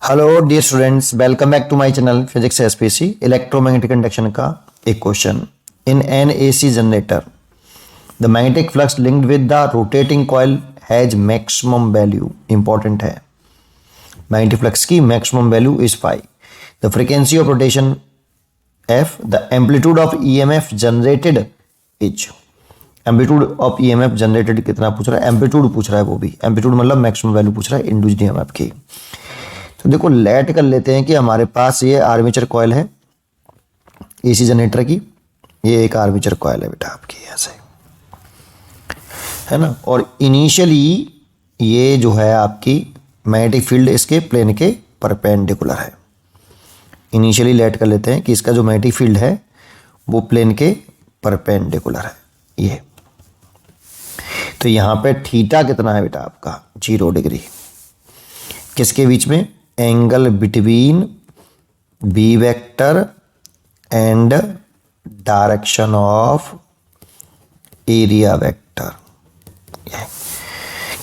Hello dear students, welcome back to my channel physics SPC. Electromagnetic induction का एक question. In an AC generator the magnetic flux linked with the rotating coil has maximum value. Important है, magnetic flux की maximum value is phi. The frequency of rotation f, the amplitude of EMF generated is. Amplitude of EMF generated कितना पूछ रहा है? Amplitude पूछ रहा है, वो भी एम्पलीट्यूड मतलब मैक्सिमम वैल्यू पूछ रहा है इंड्यूस्ड ईएमएफ की। तो देखो लेट कर लेते हैं कि हमारे पास ये आर्मेचर कॉइल है एसी जनरेटर की। ये एक आर्मेचर कॉइल है बेटा आपकी, ऐसे है ना। और इनिशियली ये जो है आपकी मैग्नेटिक फील्ड इसके प्लेन के परपेंडिकुलर है। इनिशियली लेट कर लेते हैं कि इसका जो मैग्नेटिक फील्ड है वो प्लेन के परपेंडिकुलर है ये। तो यहां पे थीटा कितना है बेटा आपका? 0 डिग्री। किसके बीच में? Angle between B vector and direction of area vector.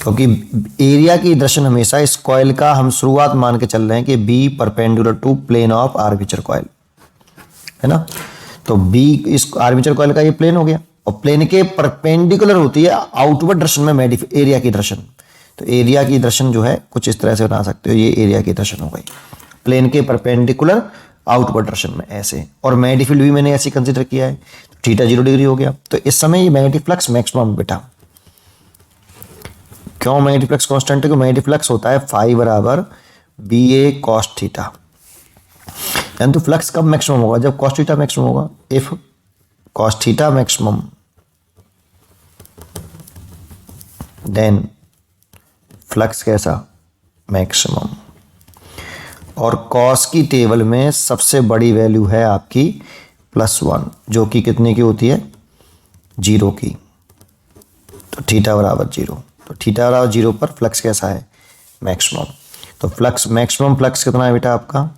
क्योंकि एरिया की डायरेक्शन हमेशा इस कॉइल का हम शुरुआत मान के चल रहे हैं कि B perpendicular to plane of armature coil, है ना। तो बी इस आर्मेचर कॉइल का ये प्लेन हो गया और प्लेन के परपेंडिकुलर होती है आउटवर्ड डायरेक्शन में एरिया की डायरेक्शन। तो एरिया की डायरेक्शन जो है कुछ इस तरह से बना सकते हो, ये एरिया की डायरेक्शन हो गई प्लेन के परपेंडिकुलर आउटवर्ड डायरेक्शन में ऐसे। और मैग्नेटिक फील्ड भी मैंने ऐसे कंसीडर किया है, तो थीटा 0 डिग्री हो गया। तो इस समय ये मैग्नेटिक फ्लक्स मैक्सिमम बेटा। क्यों मैग्नेटिक फ्लक्स कांस्टेंट है? क्योंकि मैग्नेटिक फ्लक्स होता है फाई बराबर बी ए कॉस थीटा। यानी तो फ्लक्स कब मैक्सिमम होगा? जब कॉस थीटा मैक्सिमम होगा। If cos theta maximum then flux कैसा? मैक्सिमम। और कॉस की टेबल में सबसे बड़ी वैल्यू है आपकी +1, जो कि कितने की होती है? 0 की। तो थीटा बराबर 0। तो थीटा बराबर 0 पर फ्लक्स कैसा है? मैक्सिमम। तो फ्लक्स मैक्सिमम फ्लक्स कितना है बेटा आपका?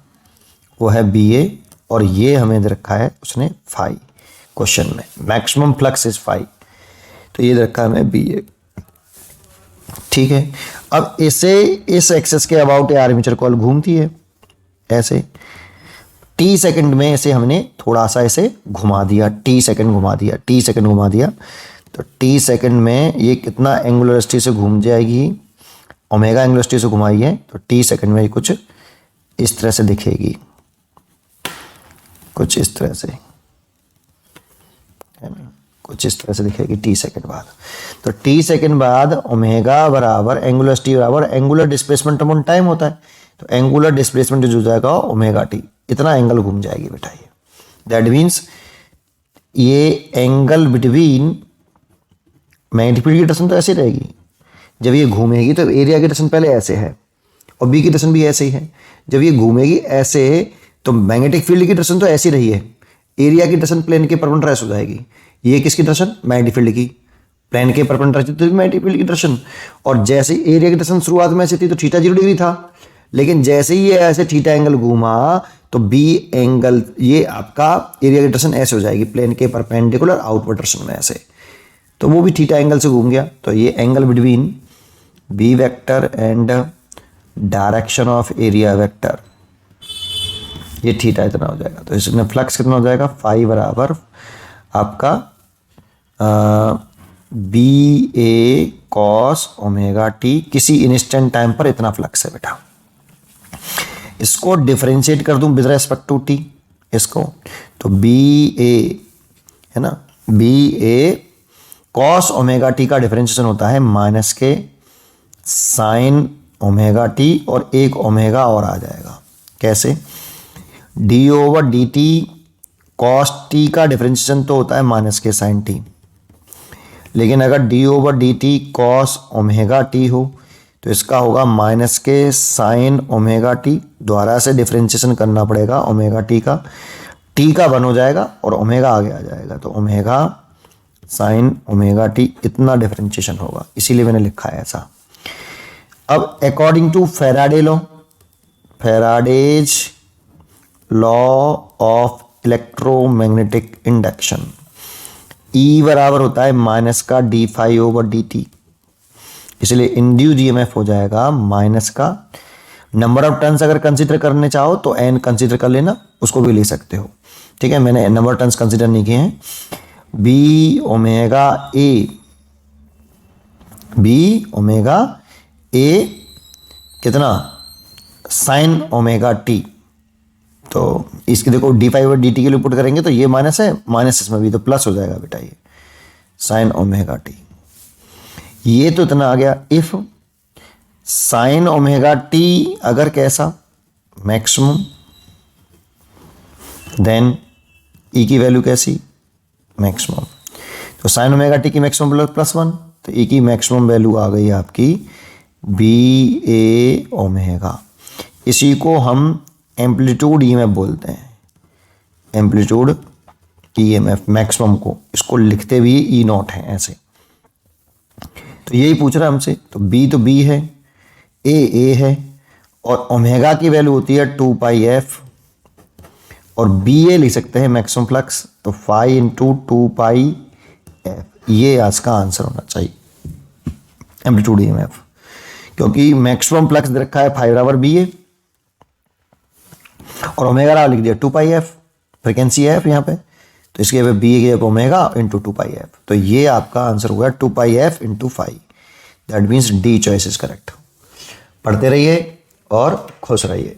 वो है BA। और ये हमें दे रखा है उसने फाई क्वेश्चन में। मैक्सिमम फ्लक्स इज फाई, तो ये दे रखा है हमें BA। ठीक है। अब इसे इस एक्सेस के अबाउट आर्मेचर कॉइल घूमती है ऐसे। T सेकंड में इसे हमने थोड़ा सा इसे घुमा दिया, T सेकंड घुमा दिया, T सेकंड घुमा दिया। तो T सेकंड में ये कितना एंगुलर वेलोसिटी से घूम जाएगी? ओमेगा एंगुलर वेलोसिटी से घुमाई है, तो T सेकंड में कुछ इस तरह से दिखेगी, कुछ इस तरह से, है ना, कुछ इस तरह से दिखेगी T सेकंड बाद। तो T सेकंड बाद ओमेगा बराबर एंगुलर वेलोसिटी बराबर एंगुलर डिस्प्लेसमेंट अपॉन टाइम होता है। तो एंगुलर डिस्प्लेसमेंट जो जाएगा ओमेगा टी, इतना एंगल घूम जाएगी बेटा ये। दैट मीन्स ये एंगल बिटवीन मैग्नेटिक फील्ड की डायरेक्शन तो ऐसे रहेगी, जब ये घूमेगी तो एरिया की डायरेक्शन पहले ऐसे है और बी की डायरेक्शन भी ऐसे ही है। जब ये घूमेगी ऐसे तो मैग्नेटिक फील्ड की डायरेक्शन तो ऐसी रही है, एरिया की डायरेक्शन प्लेन के परपेंडिकुलर हो जाएगी। ये किसकी डायरेक्शन? मैग्नेटिक फील्ड की। प्लेन के परपेंडिकुलर तो मैग्नेटिक फील्ड की डायरेक्शन। और जैसे एरिया की डायरेक्शन शुरुआत में ऐसे थी तो थीटा 0 डिग्री था, लेकिन जैसे ही ये ऐसे थीटा एंगल घूमा तो बी एंगल, ये आपका एरिया की डायरेक्शन ऐसे हो जाएगी प्लेन के परपेंडिकुलर आउटवर्ड डायरेक्शन में ऐसे। तो वो भी थीटा एंगल से घूम गया। तो ये angle between B vector and direction of area vector, ये थीटा इतना हो जाएगा। तो इसमें फ्लक्स कितना हो जाएगा? फाई बराबर आपका BA कॉस ओमेगा टी। किसी इंस्टेंट टाइम पर इतना फ्लक्स है बेटा। इसको डिफरेंशिएट कर दूं विद रेस्पेक्ट टू टी इसको, तो BA है ना, BA कॉस ओमेगा टी का डिफरेंशिएशन होता है माइनस के साइन ओमेगा टी और एक ओमेगा और आ जाएगा। कैसे? d/dt कॉस टी का डिफरेंशिएशन तो होता है माइनस के साइन टी, लेकिन अगर d/dt कॉस ओमेगा टी हो तो इसका होगा माइनस के साइन ओमेगा टी। द्वारा से डिफरेंशिएशन करना पड़ेगा ओमेगा टी का, टी का 1 हो जाएगा और ओमेगा आगे आ जाएगा। तो ओमेगा साइन ओमेगा टी इतना डिफरेंशिएशन होगा, इसीलिए मैंने लिखा है ऐसा। अब according to Faraday law, Faraday's law of electromagnetic induction, E बराबर होता है माइनस का d∅/dt। इसलिए इंड्यूस्ड ईएमएफ हो जाएगा माइनस का नंबर ऑफ टर्न्स अगर कंसीडर करने चाहो तो एन कंसीडर कर लेना, उसको भी ले सकते हो। ठीक है, मैंने नंबर ऑफ टर्न्स कंसीडर नहीं किए हैं। बी ओमेगा ए कितना साइन ओमेगा टी। तो इसकी देखो डी फाई और डी टी के लिए पुट करेंगे तो ये माइनस है, माइनस इसमें भी तो प्लस हो जाएगा बेटा, ये साइन ओमेगा टी। ये तो इतना आ गया। इफ साइन ओमेगा टी अगर कैसा मैक्सिमम, देन ई की वैल्यू कैसी मैक्सिमम। तो साइन ओमेगा टी की मैक्सिमम प्लस 1, तो ई की मैक्सिमम वैल्यू आ गई आपकी बी ए ओमेगा। इसी को हम एम्पलीट्यूड ईएमएफ बोलते हैं, एम्पलीट्यूड ईएमएफ मैक्सिमम को, इसको लिखते भी ई नॉट है ऐसे। तो यही पूछ रहा है हमसे। तो बी है, ए है, और ओमेगा की वैल्यू होती है 2 पाई एफ, और बी ए लिख सकते हैं मैक्सिमम फ्लक्स, तो 5 इंटू 2 पाई एफ। ये आज का आंसर होना चाहिए एम्पलीट्यूड ईएमएफ, क्योंकि मैक्सिमम फ्लक्स दे रखा है 5 बराबर बी ए, और ओमेगा लिख दिया 2 पाई एफ, फ्रिक्वेंसी है एफ यहाँ पे, तो इसके बी ए के ओमेगा इंटू 2 पाई एफ। तो ये आपका आंसर हुआ 2 pi f into 5। That means D choice is correct. पढ़ते रहिए और खुश रहिए।